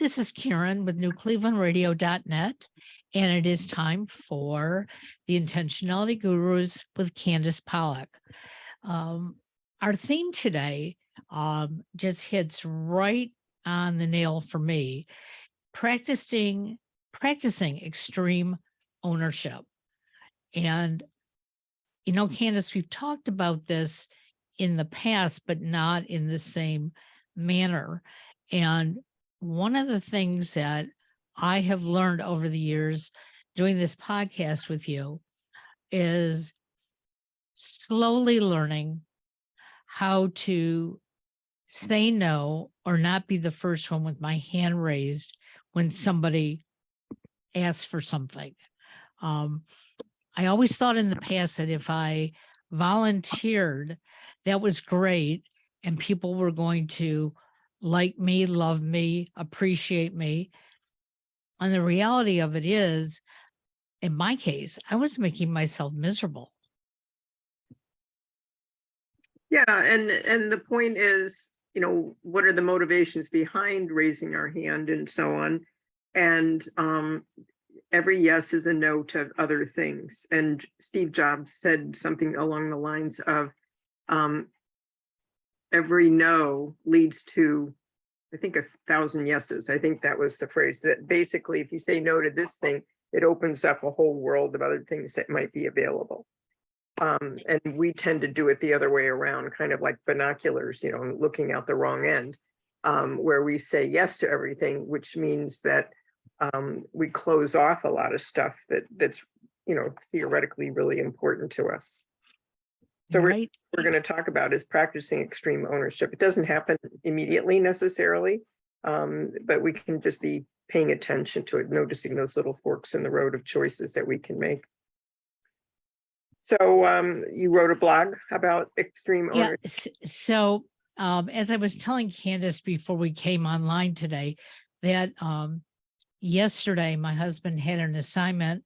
This is Karen with NewClevelandRadio.net, and it is time for the Intentionality Gurus with Candace Pollock. Our theme today just hits right on the nail for me, practicing extreme ownership. And, Candace, we've talked about this in the past, but not in the same manner. And one of the things that I have learned over the years doing this podcast with you is slowly learning how to say no or not be the first one with my hand raised when somebody asks for something. I always thought in the past that if I volunteered, that was great, and people were going to like me, love me, appreciate me. And the reality of it is, in my case, I was making myself miserable. Yeah, and the point is, what are the motivations behind raising our hand and so on? And every yes is a no to other things. And Steve Jobs said something along the lines of, every no leads to, I think, 1,000 yeses. I think that was the phrase, that basically, if you say no to this thing, it opens up a whole world of other things that might be available. And we tend to do it the other way around, kind of like binoculars, looking out the wrong end, where we say yes to everything, which means that we close off a lot of stuff that's theoretically really important to us. So right. we're going to talk about is practicing extreme ownership. It doesn't happen immediately necessarily, but we can just be paying attention to it, noticing those little forks in the road of choices that we can make. So you wrote a blog about extreme ownership. Yeah. So as I was telling Candace before we came online today, that yesterday my husband had an assignment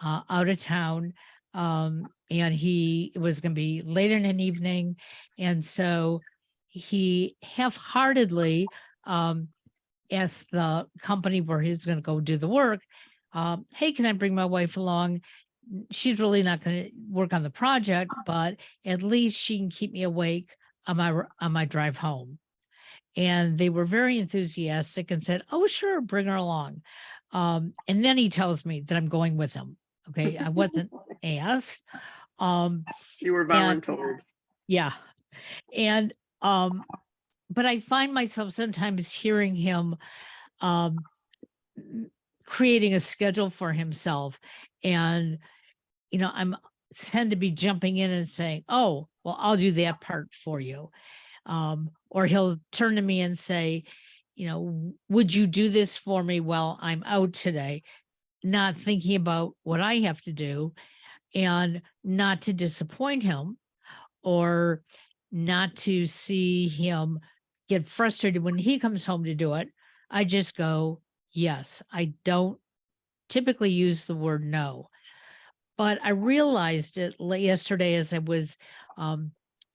out of town, and he was going to be late in an evening. And so he half-heartedly asked the company where he was going to go do the work, hey, can I bring my wife along? She's really not going to work on the project, but at least she can keep me awake on my drive home. And they were very enthusiastic and said, oh, sure, bring her along. And then he tells me that I'm going with him. Okay. I wasn't asked. You were volunteered. Yeah. And, but I find myself sometimes hearing him, creating a schedule for himself. And, I'm tend to be jumping in and saying, oh, well, I'll do that part for you. Or he'll turn to me and say, would you do this for me while I'm out today? Not thinking about what I have to do, and not to disappoint him or not to see him get frustrated when he comes home to do it. I just go, yes. I don't typically use the word no, but I realized it yesterday as I was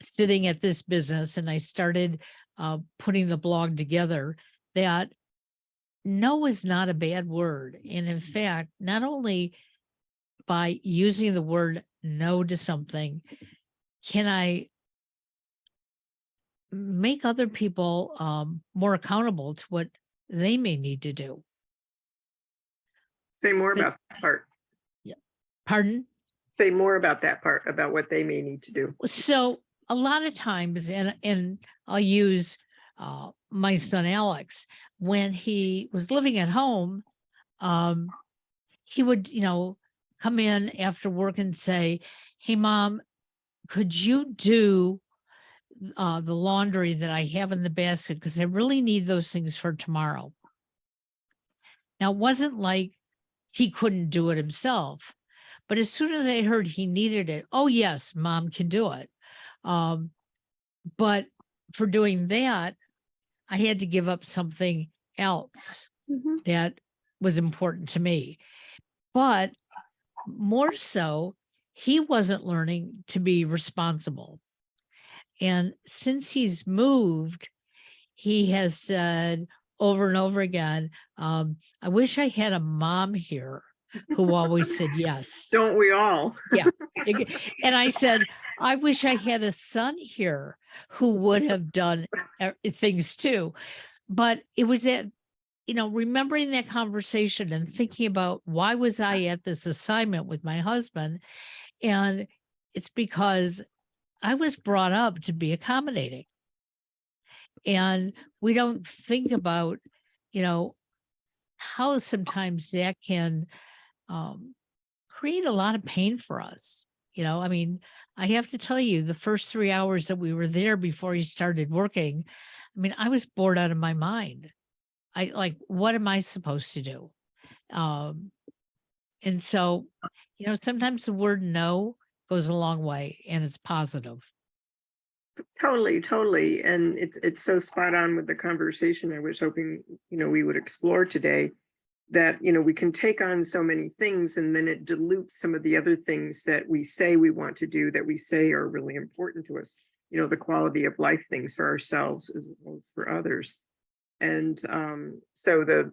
sitting at this business and I started putting the blog together, that no is not a bad word. And in fact, not only by using the word no to something, can I make other people more accountable to what they may need to do. Say more about that part. Yeah. Pardon? Say more about that part, about what they may need to do. So a lot of times, and I'll use my son Alex, when he was living at home, he would, come in after work and say, hey, Mom, could you do the laundry that I have in the basket? Because I really need those things for tomorrow. Now, it wasn't like he couldn't do it himself, but as soon as I heard he needed it, oh, yes, Mom can do it. But for doing that, I had to give up something else that was important to me. But more so, he wasn't learning to be responsible. And since he's moved, he has said, over and over again. I wish I had a mom here who always said yes. Don't we all? Yeah. And I said, I wish I had a son here who would have done things too. But it was that, remembering that conversation and thinking about why was I at this assignment with my husband? And it's because I was brought up to be accommodating. And we don't think about, how sometimes that can create a lot of pain for us. I mean, I have to tell you, the first 3 hours that we were there before he started working, I mean, I was bored out of my mind. I like, what am I supposed to do? Um, and so, sometimes the word no goes a long way and it's positive. Totally, totally. And it's so spot on with the conversation I was hoping, we would explore today, that, we can take on so many things and then it dilutes some of the other things that we say we want to do, that we say are really important to us, the quality of life things for ourselves as well as for others. And so the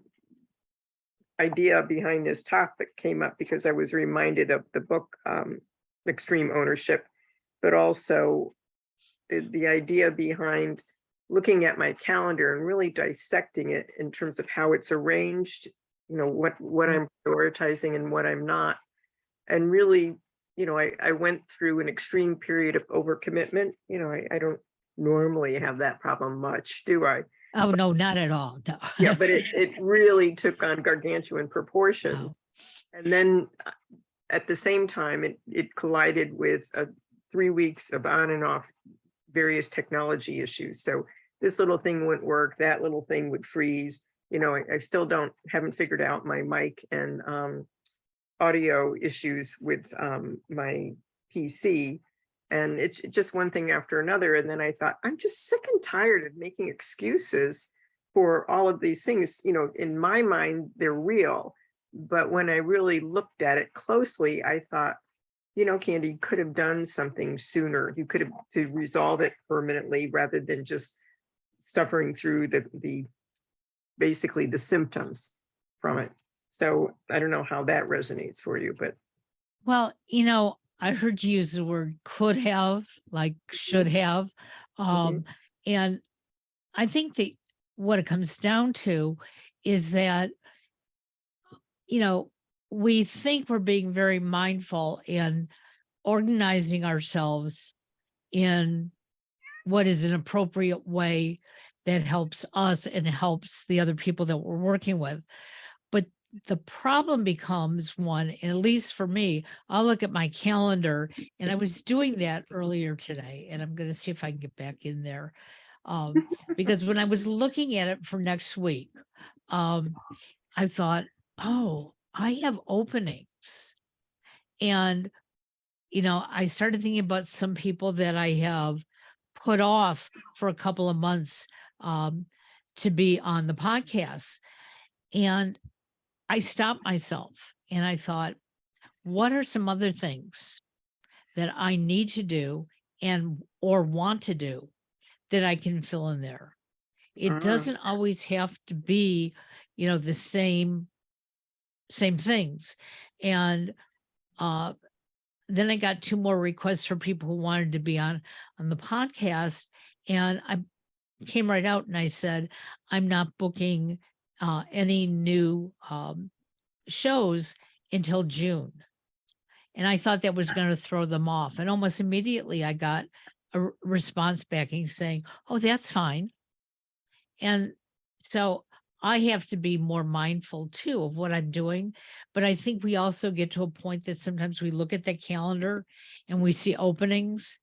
idea behind this topic came up because I was reminded of the book, Extreme Ownership, but also the idea behind looking at my calendar and really dissecting it in terms of how it's arranged, what I'm prioritizing and what I'm not. And really, I went through an extreme period of overcommitment. I don't normally have that problem much, do I? Oh, no, not at all. No. Yeah, but it really took on gargantuan proportions. Wow. And then at the same time, it collided with 3 weeks of on and off various technology issues. So this little thing wouldn't work, that little thing would freeze. I still haven't figured out my mic and audio issues with my PC. And it's just one thing after another. And then I thought, I'm just sick and tired of making excuses for all of these things. In my mind, they're real. But when I really looked at it closely, I thought, Candy, you could have done something sooner. You could have to resolve it permanently rather than just suffering through the basically the symptoms from it. So I don't know how that resonates for you, but. Well, I heard you use the word could have, like should have. Mhm. And I think that what it comes down to is that, we think we're being very mindful and organizing ourselves in what is an appropriate way that helps us and helps the other people that we're working with. But the problem becomes one, and at least for me, I'll look at my calendar, and I was doing that earlier today, and I'm going to see if I can get back in there. Because when I was looking at it for next week, I thought, oh, I have openings. And, I started thinking about some people that I have put off for a couple of months to be on the podcast. And I stopped myself and I thought, what are some other things that I need to do and or want to do that I can fill in there? It doesn't always have to be, the same things. And then I got 2 more requests for people who wanted to be on the podcast, and I came right out and I said, I'm not booking any new shows until June. And I thought that was going to throw them off. And almost immediately I got a response backing saying, oh, that's fine. And so I have to be more mindful too of what I'm doing. But I think we also get to a point that sometimes we look at the calendar and we see openings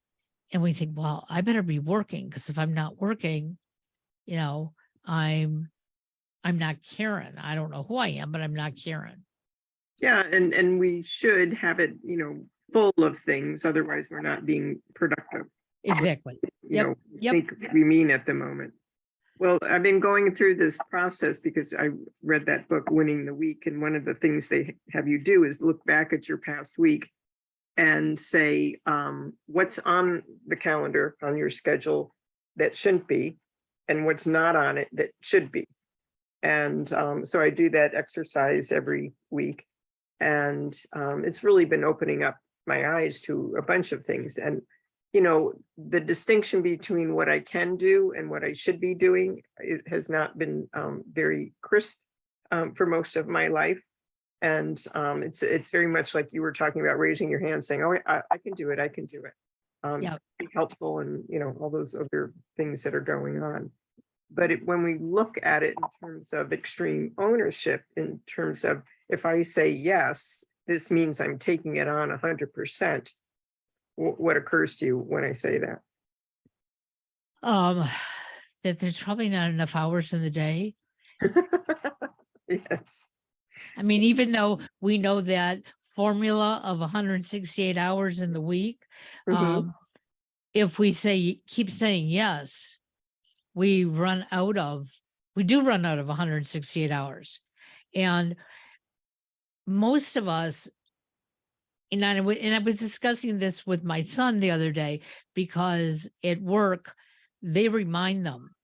and we think, well, I better be working, because if I'm not working, I'm not Karen. I don't know who I am, but I'm not Karen. Yeah, and we should have it, full of things. Otherwise, we're not being productive. Exactly. You Yep. think we mean at the moment. Well, I've been going through this process because I read that book, Winning the Week, and one of the things they have you do is look back at your past week and say, what's on the calendar on your schedule that shouldn't be, and what's not on it that should be. And so I do that exercise every week. And it's really been opening up my eyes to a bunch of things. And, the distinction between what I can do and what I should be doing, it has not been very crisp for most of my life. And it's very much like you were talking about, raising your hand saying, oh, I can do it. I can do it. Yeah. Be helpful, and, all those other things that are going on. But when we look at it in terms of extreme ownership, in terms of, if I say yes, this means I'm taking it on 100%. What occurs to you when I say that? That there's probably not enough hours in the day. Yes. I mean, even though we know that formula of 168 hours in the week, Mhm. if we keep saying yes, we do run out of 168 hours. And most of us, and I was discussing this with my son the other day, because at work, they remind them,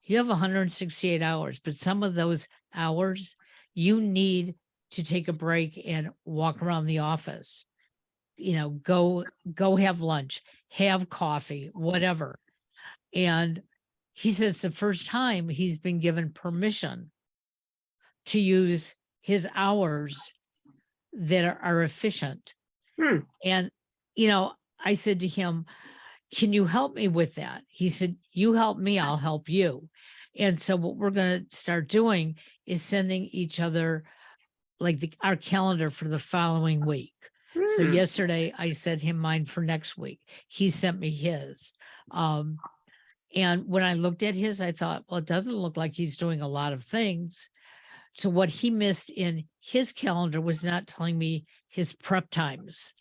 you have 168 hours, but some of those hours you need to take a break and walk around the office, go have lunch, have coffee, whatever. And he says the first time he's been given permission to use his hours that are efficient. Hmm. And, I said to him, can you help me with that? He said, you help me, I'll help you. And so what we're going to start doing is sending each other like our calendar for the following week. So Hmm. yesterday I sent him mine for next week. He sent me his. And when I looked at his, I thought, well, it doesn't look like he's doing a lot of things. So what he missed in his calendar was not telling me his prep times.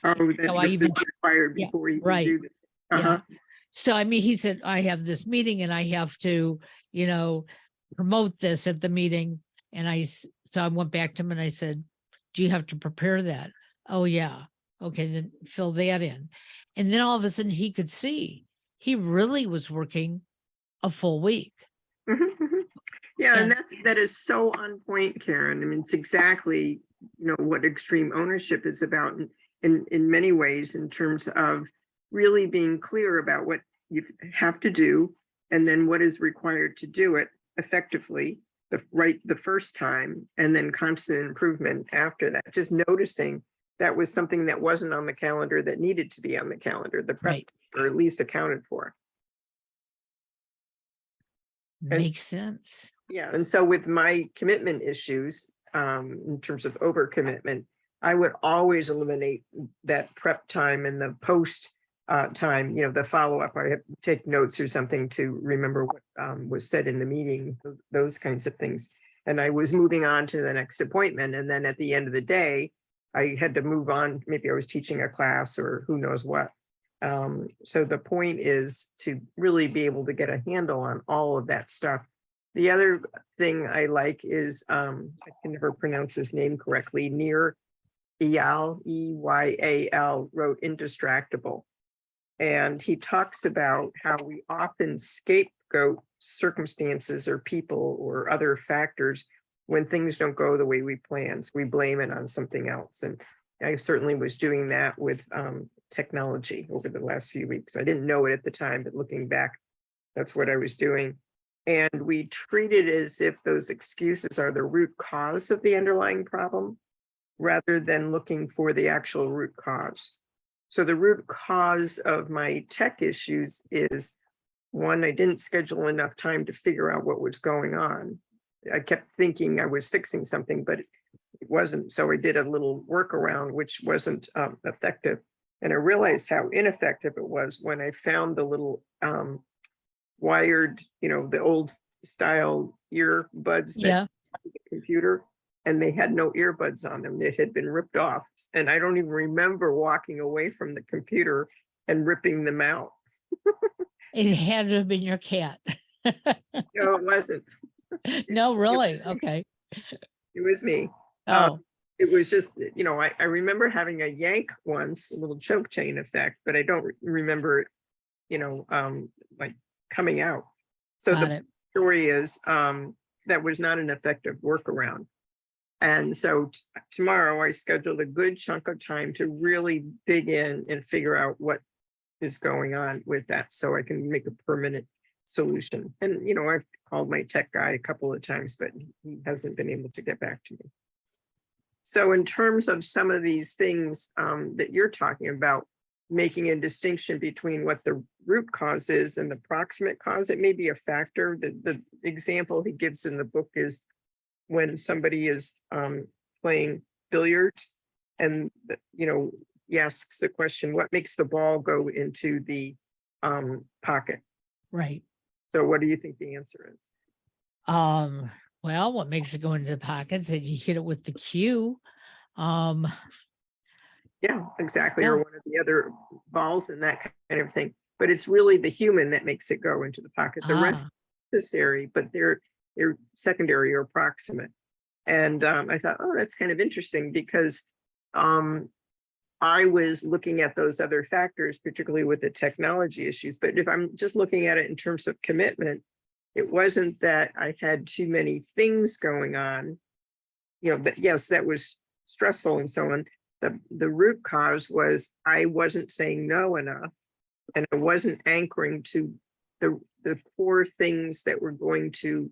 Oh, that So I even, is required yeah, before you can right. do this. Yeah. So, I mean, he said, I have this meeting and I have to, promote this at the meeting. And so I went back to him and I said, do you have to prepare that? Oh, yeah. Okay, then fill that in. And then all of a sudden he could see he really was working a full week. Mhm, mhm. Yeah, and And that is so on point, Karen. I mean, it's exactly, what extreme ownership is about in many ways, in terms of really being clear about what you have to do, and then what is required to do it effectively, the first time, and then constant improvement after that. Just noticing that was something that wasn't on the calendar that needed to be on the calendar, the prep, right, or at least accounted for. And makes sense. yeah, and so with my commitment issues, in terms of overcommitment, I would always eliminate that prep time and the post time, the follow-up. I have to take notes or something to remember what was said in the meeting, those kinds of things. And I was moving on to the next appointment. And then at the end of the day, I had to move on. Maybe I was teaching a class or who knows what. So the point is to really be able to get a handle on all of that stuff. The other thing I like is, I can never pronounce his name correctly, Near Eyal, Eyal, wrote Indistractable. And he talks about how we often scapegoat circumstances or people or other factors when things don't go the way we plan. So we blame it on something else. And I certainly was doing that with technology over the last few weeks. I didn't know it at the time, but looking back, that's what I was doing. And we treat it as if those excuses are the root cause of the underlying problem, rather than looking for the actual root cause. So the root cause of my tech issues is, one, I didn't schedule enough time to figure out what was going on. I kept thinking I was fixing something, but it wasn't. So I did a little workaround, which wasn't effective. And I realized how ineffective it was when I found the little wired, the old style earbuds that Yeah. the computer, and they had no earbuds on them. It had been ripped off. And I don't even remember walking away from the computer and ripping them out. It had to have been your cat. No, it wasn't. No, It really? was me. Okay. It was me. Oh, It was just, I remember having a yank once, a little choke chain effect, but I don't remember it, like coming out. So got the it. story is, that was not an effective workaround. And so tomorrow I scheduled a good chunk of time to really dig in and figure out what is going on with that so I can make a permanent solution. And, I've called my tech guy a couple of times, but he hasn't been able to get back to me. So in terms of some of these things that you're talking about, making a distinction between what the root cause is and the proximate cause, it may be a factor. The example he gives in the book is when somebody is playing billiards and, he asks the question, what makes the ball go into the pocket? Right. So what do you think the answer is? Well, what makes it go into the pockets that you hit it with the cue. Yeah, exactly. Yeah. Or one of the other balls and that kind of thing. But it's really the human that makes it go into the pocket. The rest necessary, but they're secondary or proximate. And I thought, oh, that's kind of interesting because I was looking at those other factors, particularly with the technology issues. But if I'm just looking at it in terms of commitment, it wasn't that I had too many things going on. But yes, that was stressful and so on. The root cause was I wasn't saying no enough, and I wasn't anchoring to the core things that were going to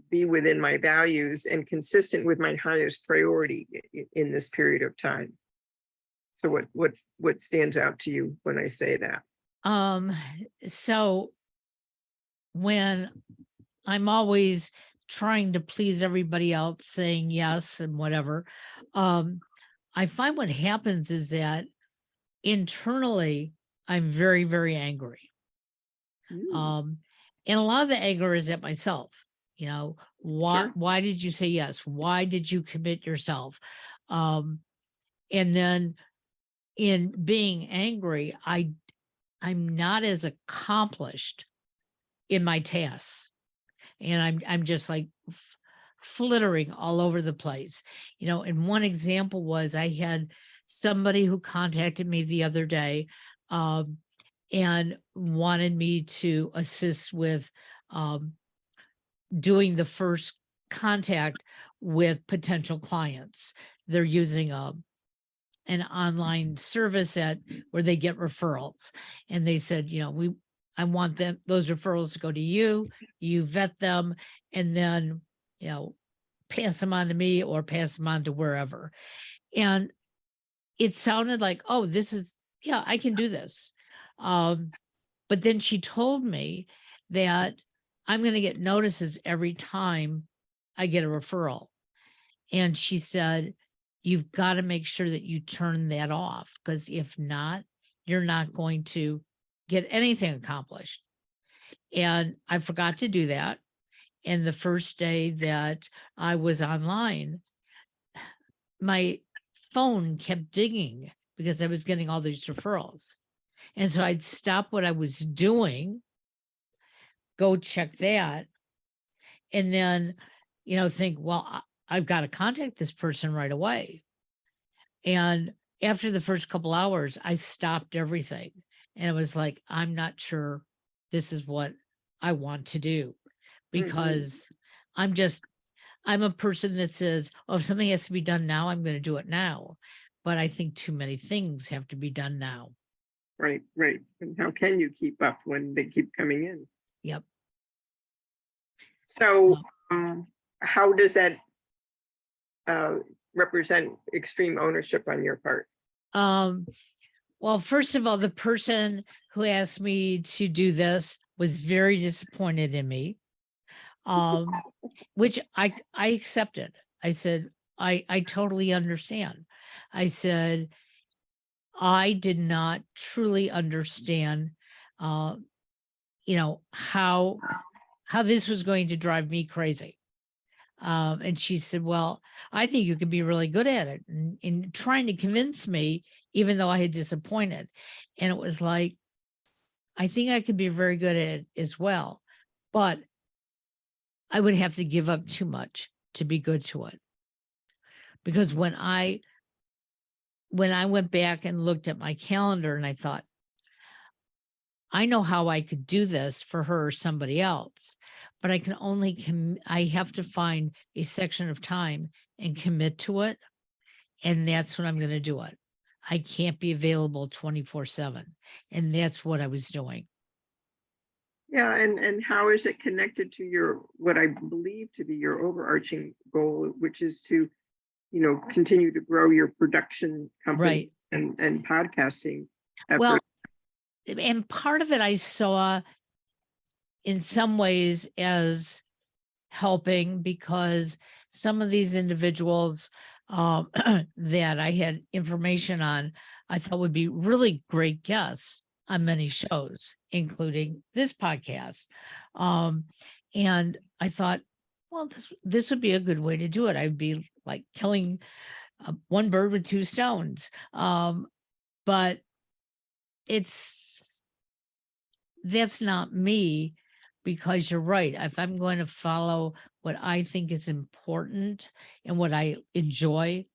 be within my values and consistent with my highest priority in this period of time. So what stands out to you when I say that? So when I'm always trying to please everybody else, saying yes and whatever, I find what happens is that internally I'm very, very angry. And a lot of the anger is at myself. Why did you say yes? Why did you commit yourself? And then in being angry, I'm not as accomplished in my tasks. And I'm just like flittering all over the place. And one example was I had somebody who contacted me the other day and wanted me to assist with doing the first contact with potential clients. They're using an online service where they get referrals. And they said, I want those referrals to go to you, you vet them, and then, pass them on to me or pass them on to wherever. And it sounded like, oh, I can do this. But then she told me that I'm going to get notices every time I get a referral. And she said, you've got to make sure that you turn that off, because if not, you're not going to get anything accomplished. And I forgot to do that. And the first day that I was online, my phone kept dinging because I was getting all these referrals. And so I'd stop what I was doing, go check that, and then, think, well, I've got to contact this person right away. And after the first couple hours, I stopped everything. And it was like, I'm not sure this is what I want to do, because I'm a person that says, oh, if something has to be done now, I'm going to do it now. But I think too many things have to be done now. Right. And how can you keep up when they keep coming in? Yep. So how does that represent extreme ownership on your part? Well, first of all, the person who asked me to do this was very disappointed in me, which I accepted. I said, I totally understand. I said, I did not truly understand, how this was going to drive me crazy. And she said, well, I think you could be really good at it, and in trying to convince me, even though I had disappointed. And it was like, I think I could be very good at it as well, but I would have to give up too much to be good to it. Because when I went back and looked at my calendar and I thought, I know how I could do this for her or somebody else, but I can only I have to find a section of time and commit to it. And that's when I'm going to do it. I can't be available 24/7. And that's what I was doing. Yeah, and how is it connected to your, what I believe to be your overarching goal, which is to, continue to grow your production company Right. and podcasting effort? Well, and part of it I saw in some ways as helping, because some of these individuals that I had information on, I thought would be really great guests on many shows, including this podcast. Um, and I thought, well, this would be a good way to do it. I'd be like killing one bird with two stones. But it's that's not me, because you're right. If I'm going to follow what I think is important and what I enjoy,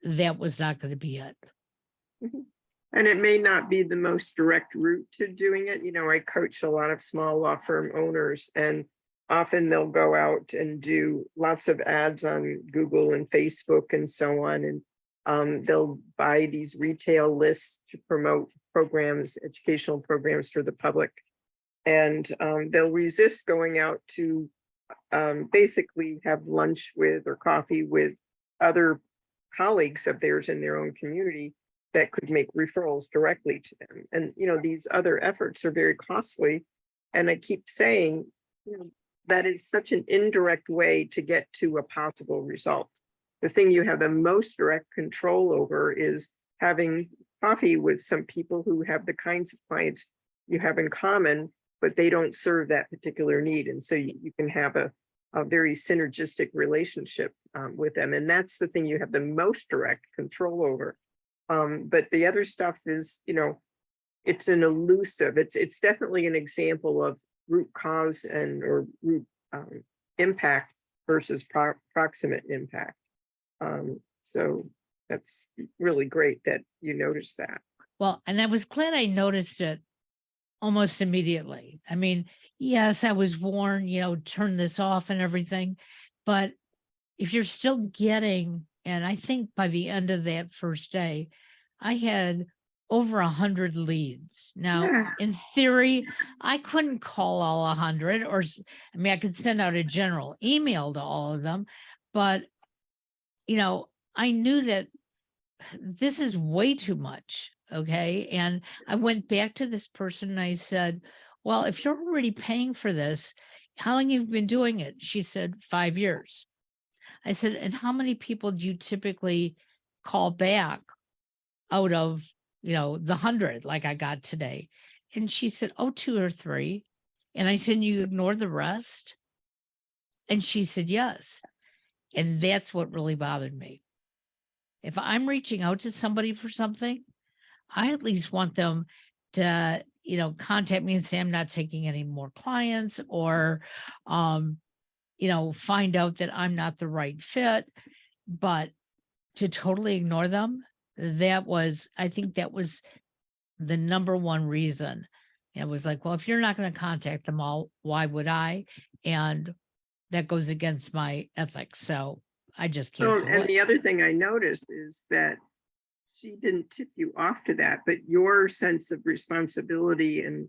that was not going to be it. Mhm. And it may not be the most direct route to doing it. I coach a lot of small law firm owners, and often they'll go out and do lots of ads on Google and Facebook and so on. And they'll buy these retail lists to promote programs, educational programs for the public. And they'll resist going out to basically have lunch with or coffee with other colleagues of theirs in their own community that could make referrals directly to them. And, these other efforts are very costly. And I keep saying, that is such an indirect way to get to a possible result. The thing you have the most direct control over is having coffee with some people who have the kinds of clients you have in common, but they don't serve that particular need. And so you can have a very synergistic relationship with them. And that's the thing you have the most direct control over. But the other stuff is, it's an elusive, it's definitely an example of root cause or root impact versus proximate impact. So that's really great that you noticed that. Well, and I was glad I noticed it almost immediately. I mean, yes, I was warned, turn this off and everything. But if you're still getting, and I think by the end of that first day, I had over 100 leads. Now, Yeah. in theory, I couldn't call all 100, I could send out a general email to all of them, but I knew that this is way too much. Okay. And I went back to this person and I said, well, if you're already paying for this, how long have you been doing it? She said, 5 years. I said, and how many people do you typically call back out of, the 100 like I got today? And she said, oh, 2 or 3. And I said, you ignore the rest? And she said, yes. And that's what really bothered me. If I'm reaching out to somebody for something, I at least want them to, contact me and say, I'm not taking any more clients, or, find out that I'm not the right fit. But to totally ignore them, I think that was the number one reason. It was like, well, if you're not going to contact them all, why would I? And that goes against my ethics. So I just can't do And it. the other thing I noticed is that she didn't tip you off to that, but your sense of responsibility and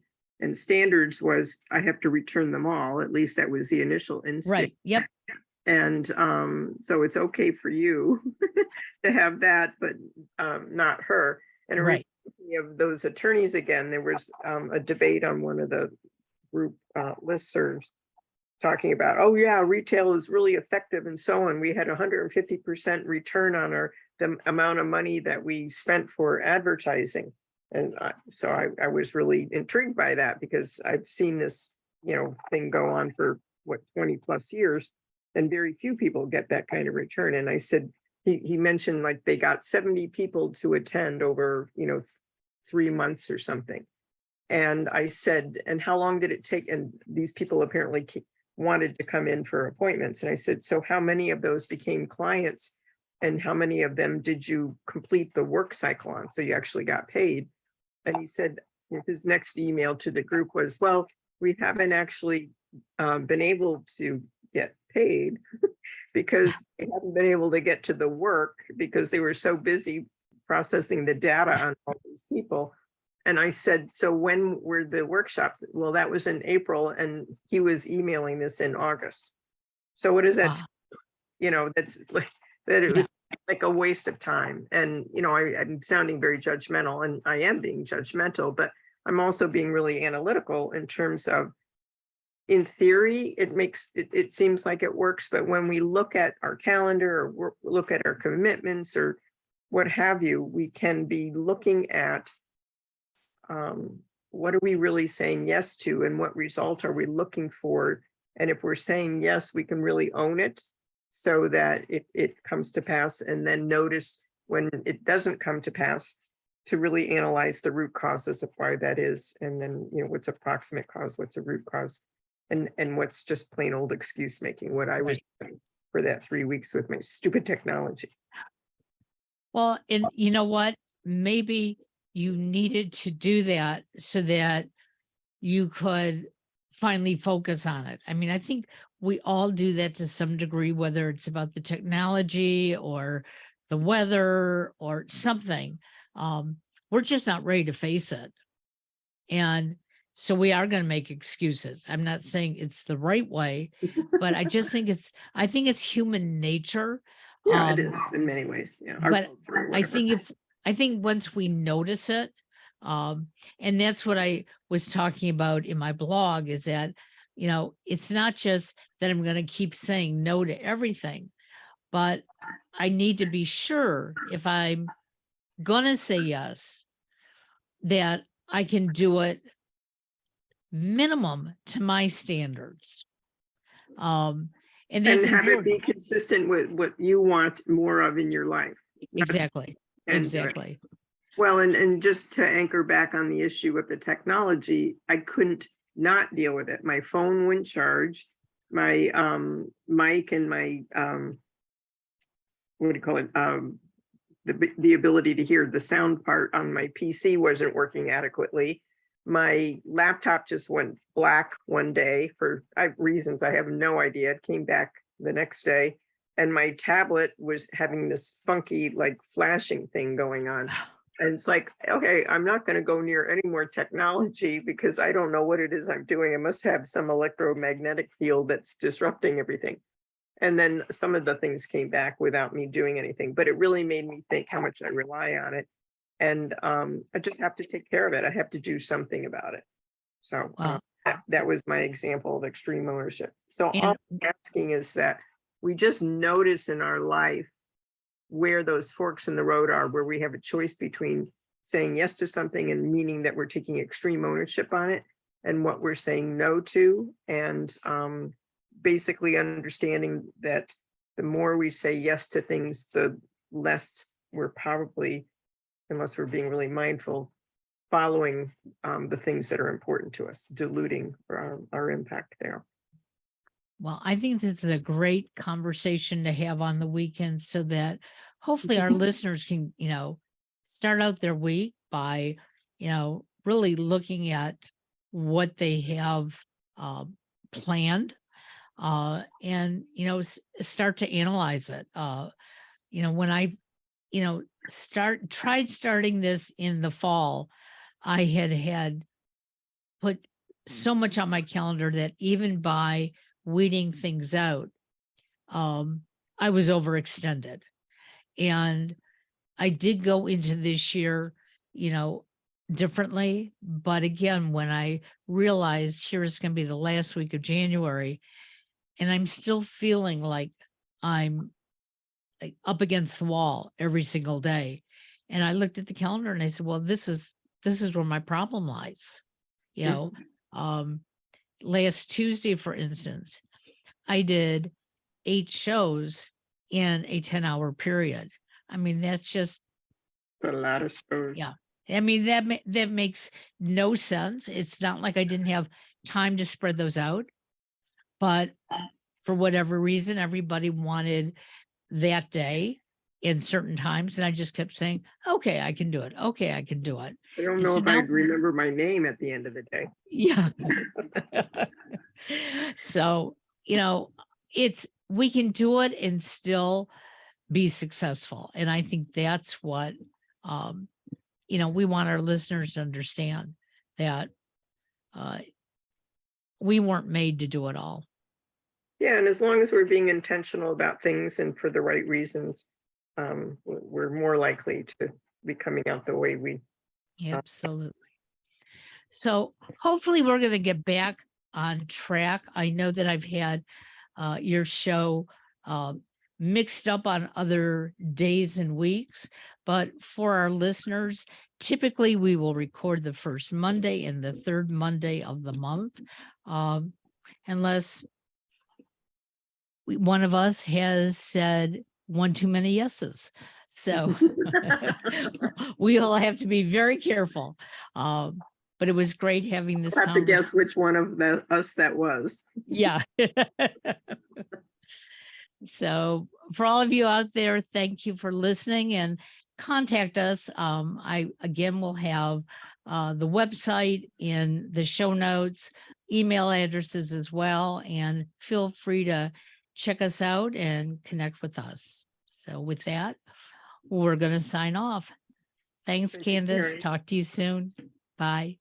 standards was, I have to return them all. At least that was the initial instinct. Right. Yep. And so it's okay for you to have that, but not her. And Right. of those attorneys again, there was a debate on one of the group listservs talking about, oh yeah, retail is really effective and so on. We had 150% return on the amount of money that we spent for advertising. And so I was really intrigued by that, because I've seen this, thing go on for 20 plus years, and very few people get that kind of return. And I said, he mentioned like they got 70 people to attend over, 3 months or something. And I said, and how long did it take? And these people apparently wanted to come in for appointments. And I said, so how many of those became clients? And how many of them did you complete the work cycle on? So you actually got paid. And he said, his next email to the group was, well, we haven't actually, been able to get paid because they haven't been able to get to the work because they were so busy processing the data on all these people. And I said, so when were the workshops? Well, that was in April, and he was emailing this in August. So what is that? That's like that it Yeah. was like a waste of time. And I'm sounding very judgmental, and I am being judgmental, but I'm also being really analytical in terms of, in theory, it seems like it works, but when we look at our calendar or look at our commitments or what have you, we can be looking at what are we really saying yes to, and what result are we looking for? And if we're saying yes, we can really own it so that it comes to pass, and then notice when it doesn't come to pass, to really analyze the root causes of why that is, and then what's a proximate cause, what's a root cause, and what's just plain old excuse making, what I was doing for that 3 weeks with my stupid technology. Well, and you know what? Maybe you needed to do that so that you could finally focus on it. I mean, I think we all do that to some degree, whether it's about the technology or the weather or something. We're just not ready to face it. And so we are going to make excuses. I'm not saying it's the right way, but I just think I think it's human nature. Yeah, it is in many ways. Yeah. But I think once we notice it, and that's what I was talking about in my blog, is that, it's not just that I'm going to keep saying no to everything, but I need to be sure if I'm going to say yes, that I can do it minimum to my standards. And that's have it be important. consistent with what you want more of in your life. Exactly. And Exactly. well, and just to anchor back on the issue of the technology, I couldn't not deal with it. My phone wouldn't charge. My mic and my what do you call it? The ability to hear the sound part on my PC wasn't working adequately. My laptop just went black one day for reasons I have no idea. It came back the next day. And my tablet was having this funky, like, flashing thing going on. And it's like, okay, I'm not going to go near any more technology because I don't know what it is I'm doing. I must have some electromagnetic field that's disrupting everything. And then some of the things came back without me doing anything, but it really made me think how much I rely on it. And I just have to take care of it. I have to do something about it. So that was my example of extreme ownership. So all I'm asking is that we just notice in our life where those forks in the road are, where we have a choice between saying yes to something and meaning that we're taking extreme ownership on it, and what we're saying no to. And basically understanding that the more we say yes to things, the less we're probably, unless we're being really mindful, following the things that are important to us, diluting our impact there. Well, I think this is a great conversation to have on the weekend so that hopefully our listeners can, start out their week by, really looking at what they have planned and, start to analyze it. When I, tried starting this in the fall, I had put so much on my calendar that even by weeding things out, I was overextended. And I did go into this year, differently. But again, when I realized here's going to be the last week of January, and I'm still feeling like I'm like up against the wall every single day. And I looked at the calendar and I said, well, this is where my problem lies. Last Tuesday, for instance, I did 8 shows in a 10-hour period. I mean, that's just a lot of shows. Yeah. I mean, that makes no sense. It's not like I didn't have time to spread those out, but for whatever reason, everybody wanted that day in certain times. And I just kept saying, okay, I can do it. Okay, I can do it. I don't know if I remember my name at the end of the day. Yeah. So, we can do it and still be successful. And I think that's what, um, we want our listeners to understand that uh, we weren't made to do it all. Yeah, and as long as we're being intentional about things and for the right reasons, we're more likely to be coming out the way we. Absolutely. So hopefully we're going to get back on track. I know that I've had your show mixed up on other days and weeks, but for our listeners, typically we will record the first Monday and the third Monday of the month, unless one of us has said one too many yeses. So we'll have to be very careful. But it was great having this I'll have to guess conversation. which one of us that was. Yeah. So for all of you out there, thank you for listening and contact us. I again will have the website in the show notes, email addresses as well, and feel free to check us out and connect with us. So with that, we're going to sign off. Thanks, Thank you, Candace. Terry. Talk to you soon. Bye.